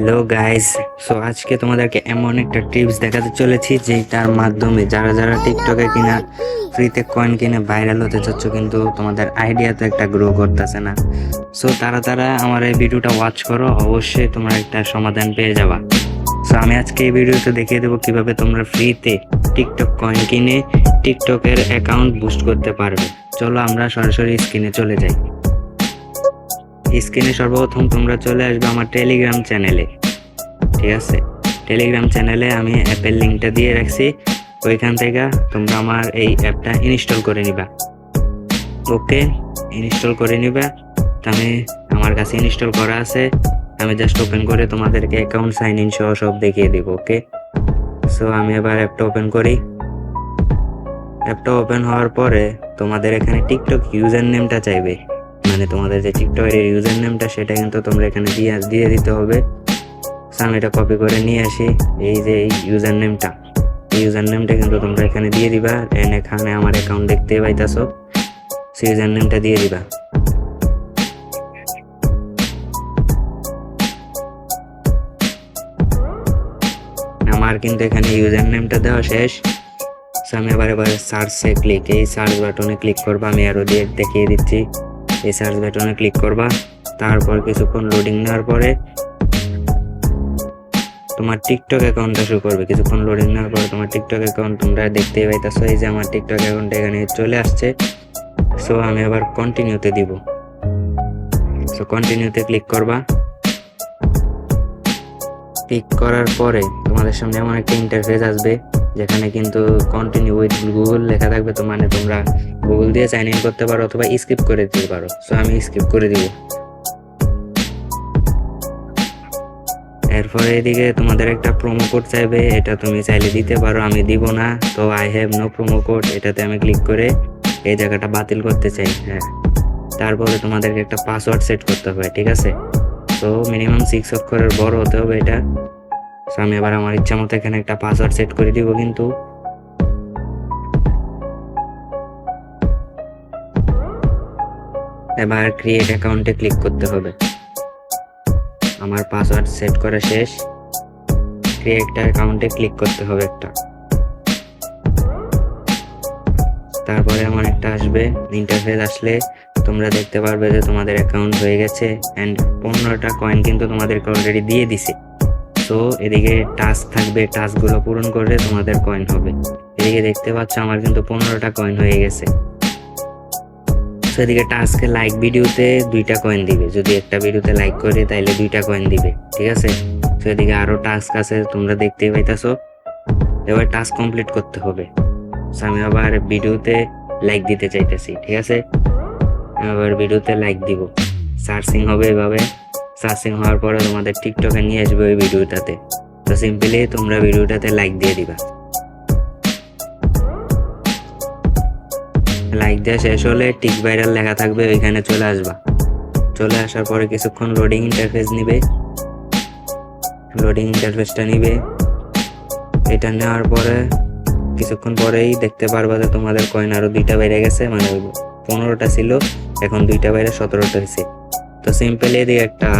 Hello guys, so আজকে তোমাদেরকে এমন একটা টিপস দেখাতে চলেছি যেটার মাধ্যমে যারা যারা টিকটকে কিনা ফ্রিতে কয়েন কিনে ভাইরাল হতে চাচ্ছ কিন্তু তোমাদের আইডিয়া তো একটা গ্রো করতেছে না। সো তারা আমার এই ভিডিওটা ওয়াচ করো, অবশ্যই তোমরা একটা সমাধান পেয়ে যাবা। সো আমি আজকে এই ভিডিওতে দেখিয়ে দেবো কিভাবে তোমরা ফ্রিতে টিকটক কয়েন কিনে টিকটকের অ্যাকাউন্ট বুস্ট করতে পারবে। চলো আমরা সরাসরি স্ক্রিনে চলে যাই। স্ক্রিনে সর্বপ্রথম তোমরা চলে আসবে আমার টেলিগ্রাম চ্যানেলে। ঠিক আছে, টেলিগ্রাম চ্যানেলে আমি অ্যাপের লিঙ্কটা দিয়ে রাখছি, ওইখান থেকে তোমরা আমার এই অ্যাপটা ইনস্টল করে নিবা। ওকে, ইনস্টল করে নিবা। তো আমি আমার কাছে ইনস্টল করা আছে, আমি জাস্ট ওপেন করে তোমাদেরকে অ্যাকাউন্ট সাইন ইন সহ সব দেখিয়ে দিব। ওকে, সো আমি এবার অ্যাপটা ওপেন করি। অ্যাপটা ওপেন হওয়ার পরে তোমাদের এখানে টিকটক ইউজার নেমটা চাইবে, মানে তোমাদের যে টিকটকের ইউজার নেমটা সেটা কিন্তু তোমরা এখানে দিয়ে দিতে হবে। আমি এটা কপি করে নিয়ে আসি। এই যে এই ইউজার নেমটা, এই ইউজার নেমটা কিন্তু তোমরা এখানে দিয়ে দিবা। এখানে আমার অ্যাকাউন্ট দেখতে পাইতাছো, সেই ইউজার নেমটা দিয়ে দিবা। আমার কিন্তু এখানে ইউজার নেমটা দেওয়া শেষ। আমি এবার সার্চে এই সার্চ বাটনে ক্লিক করবা। আমি আরো দিয়ে দেখিয়ে দিচ্ছি। এই সার্চ বাটনে ক্লিক করবা, তারপর কিছুক্ষণ লোডিং নেওয়ার পরে তোমার টিকটক অ্যাকাউন্টটা শুরু করবে। কিছুক্ষণ লোডিং নেওয়ার পরে তোমার টিকটক অ্যাকাউন্ট তোমরা দেখতেই পাইতেছো। এই যে আমার টিকটক অ্যাকাউন্ট এখানে চলে আসছে। সো আমি আবার কন্টিনিউতে দিব। সো কন্টিনিউতে ক্লিক করবা। ক্লিক করার পরে তোমাদের সামনে এমন একটা ইন্টারফেস আসবে যেখানে কিন্তু কন্টিনিউ উইথ গুগল লেখা থাকবে। তো মানে তোমরা গুগল দিয়ে সাইন ইন করতে পারো অথবা স্কিপ করে দিতে পারো। সো আমি স্কিপ করে দিব। এরপরে এদিকে তোমাদের একটা প্রোমো কোড চাইবে, এটা তুমি চাইলে দিতে পারো, আমি দিব না। তো I have no promo code, এটাতে আমি ক্লিক করে এই জায়গাটা বাতিল করতে চাই। হ্যাঁ, তারপরে তোমাদেরকে একটা পাসওয়ার্ড সেট করতে হবে। ঠিক আছে, তো মিনিমাম 6 অক্ষরের বড় হতে হবে এটা। সো আমি এবার আমার ইচ্ছা মতো এখানে একটা পাসওয়ার্ড সেট করে দিব। কিন্তু এবার ক্রিয়েট অ্যাকাউন্টে ক্লিক করতে হবে। আমার পাসওয়ার্ড সেট করা শেষ। ক্রিয়েট অ্যাকাউন্টে ক্লিক করতে হবে একটা। তারপরে এমন একটা আসবে ইন্টারফেস। আসলে তোমরা দেখতে পারবে যে তোমাদের অ্যাকাউন্ট হয়ে গেছে অ্যান্ড 15টা কয়েন কিন্তু তোমাদেরকে অলরেডি দিয়ে দিছে। তো এদিকে টাস্ক থাকবে, টাস্কগুলো পূরণ করলে তোমাদের কয়েন হবে। এদিকে দেখতে পাচ্ছ আমার কিন্তু 15টা কয়েন হয়ে গেছে। তো এদিকে টাস্কে লাইক ভিডিওতে 2টা কয়েন দিবে, যদি একটা ভিডিওতে লাইক করে তাইলে 2টা কয়েন দিবে। ঠিক আছে, তো এদিকে আরো টাস্ক আছে তোমরা দেখতেই পাইতাছো। এবার টাস্ক কমপ্লিট করতে হবে। আমি আবার ভিডিওতে লাইক দিতে চাইতেছি। ঠিক আছে, আবার ভিডিওতে লাইক দিব। সার্চিং হবে এভাবে। সার্চিং হওয়ার পরে তোমাদের টিকটকে নিয়ে আসবে ওই ভিডিওটাতে। তো সিম্পলি তোমরা ভিডিওটাতে লাইক দিয়ে দিবা। লাইক দেওয়া শেষ হলে টিক ভাইরাল লেখা থাকবে, ওইখানে চলে আসবা। চলে আসার পরে কিছুক্ষণ লোডিং ইন্টারফেস নিবে। লোডিং ইন্টারফেসটা নিবে। এটা নেওয়ার পরে কিছুক্ষণ পরেই দেখতে পারবা যে তোমাদের কয়েন আরো 2টা বেড়ে গেছে। মানে 15টা ছিল, এখন 2টা বাইরে 17টা হয়েছে। তো সিম্পলি দিয়ে একটা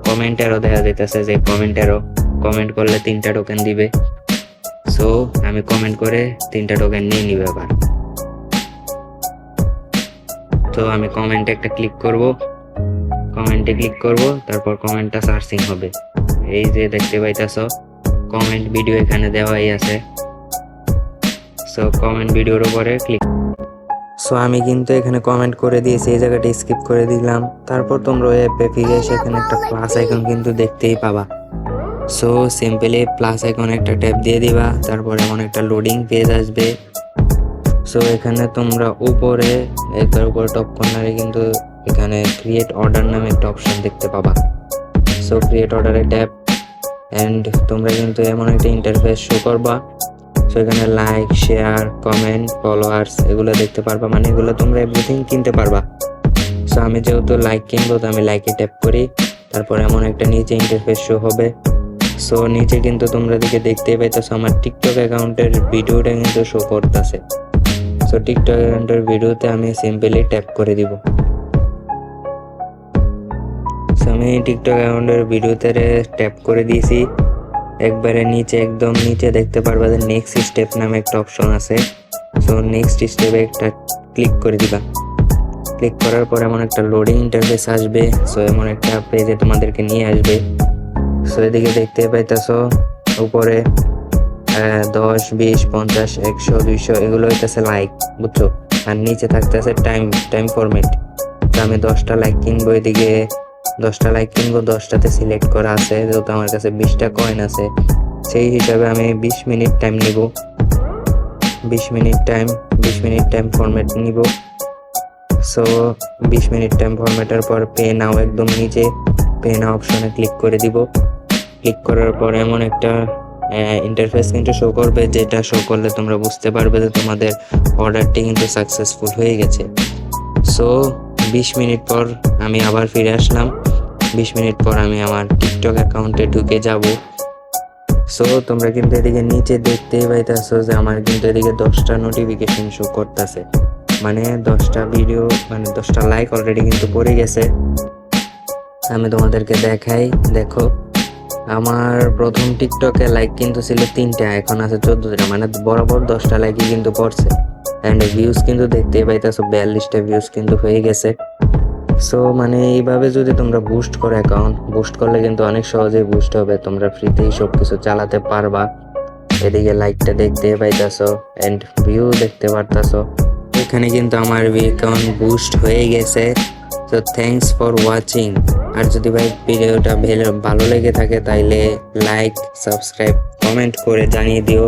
কমেন্ট এরো দেখা যাইতেছে যে কমেন্ট করলে 3টা টোকেন দিবে। সো আমি কমেন্ট করে 3টা টোকেন নিয়ে নিবে আবার। তো আমি কমেন্টে একটা ক্লিক করব। কমেন্টে ক্লিক করব, তারপর কমেন্টটা সার্চিং হবে। এই যে দেখতে পাইতাছো কমেন্ট ভিডিও এখানে দেওয়াই আছে। সো কমেন্ট ভিডিওর উপরে ক্লিক। সো আমি কিন্তু এখানে কমেন্ট করে দিয়েছি, এই জায়গাটা স্কিপ করে দিলাম। তারপর তোমরা অ্যাপে ফিরে এসে এখানে একটা প্লাস আইকন কিন্তু দেখতেই পাবা। সো সিম্পলি প্লাস আইকন একটা ট্যাপ দিয়ে দিবা। তারপর এমন একটা লোডিং পেজ আসবে। সো এখানে তোমরা উপরে একবার উপরে টপ কর্নারে কিন্তু এখানে ক্রিয়েট অর্ডার নামে একটা অপশন দেখতে পাবা। সো ক্রিয়েট অর্ডারে ট্যাপ অ্যান্ড তোমরা কিন্তু এমন একটা ইন্টারফেস শো করবা। সো এখানে লাইক, শেয়ার, কমেন্ট, ফলোয়ার্স এগুলো দেখতে পারবা, মানে এগুলো তোমরা এভরিথিং কিনতে পারবা। সো আমি যেহেতু লাইক কিনবো তো আমি লাইকে ট্যাপ করি। তারপর এমন একটা নিচে ইন্টারফেস শো হবে। সো নিচে কিন্তু তোমরা দিকে দেখতেই পাইতেছো আমার টিকটক অ্যাকাউন্টের ভিডিওটা কিন্তু শো করতেছে। সো টিকটক অ্যাকাউন্টের ভিডিওতে আমি সিম্পলি ট্যাপ করে দিব। সো আমি টিকটক অ্যাকাউন্টের ভিডিওতে ট্যাপ করে দিয়েছি। একবারে নিচে একদম নিচে দেখতে পারবা যে নেক্সট স্টেপ নামে একটা অপশন আছে। সো নেক্সট স্টেপে একটা ক্লিক করে দিবা। ক্লিক করার পর এমন একটা লোডিং ইন্টারফেস আসবে। সো এমন একটা পেজে তোমাদেরকে নিয়ে আসবে। সো এদিকে দেখতে পাইতেছো উপরে 10, 20, 50, 100, 200 এগুলো হইতেছে লাইক, বুঝছো? আর নিচে থাকতেছে টাইম ফরম্যাট। তো আমি 10টা লাইক কিনবো, এদিকে 10টা লাইক কিনবো, 10টাতে সিলেক্ট করা আছে। যেহেতু আমার কাছে 20টা কয়েন আছে, সেই হিসাবে আমি 20 মিনিট টাইম নিব। 20 মিনিট টাইম ফরম্যাট নিব। সো 20 মিনিট টাইম ফরম্যাটের পর পে নাও একদম নিচে পে নাও অপশনে ক্লিক করে দিব। ক্লিক করার পর এমন একটা ইন্টারফেস কিন্তু শো করবে, যেটা শো করলে তোমরা বুঝতে পারবে যে তোমাদের অর্ডারটি কিন্তু সাকসেসফুল হয়ে গেছে। সো 20 মিনিট পর আমি আবার ফিরে আসলাম। 20 মিনিট পর আমি আমার টিকটক অ্যাকাউন্টে ঢুকে যাব। সো তোমরা কিন্তু এদিকে নিচে দেখতেই পাইতেছো যে আমার কিন্তু এদিকে 10টা নোটিফিকেশন শো করতেছে, মানে 10টা ভিডিও, মানে 10টা লাইক অলরেডি কিন্তু পড়ে গেছে। আমি তোমাদেরকে দেখাই, দেখো আমার প্রথম টিকটকে লাইক কিন্তু ছিল 3টা, এখন আছে 14টা, মানে বরাবর 10টা লাইকই কিন্তু পড়ছে। অ্যান্ড ভিউজ কিন্তু দেখতেই পাইতেছো 42টা ভিউজ কিন্তু হয়ে গেছে। সো মানে এইভাবে যদি তোমরা বুস্ট করো অ্যাকাউন্ট, বুস্ট করলে কিন্তু অনেক সহজেই বুস্ট হবে, তোমরা ফ্রিতেই সব কিছু চালাতে পারবা। এদিকে লাইকটা দেখতে পাইতেছো অ্যান্ড ভিউ দেখতে পারতেছো। এখানে কিন্তু আমার অ্যাকাউন্ট বুস্ট হয়ে গেছে। So thanks for watching. আর যদি ভাই ভিডিওটা ভালো লেগে থাকে তাইলে লাইক, সাবস্ক্রাইব, কমেন্ট করে জানিয়ে দিও।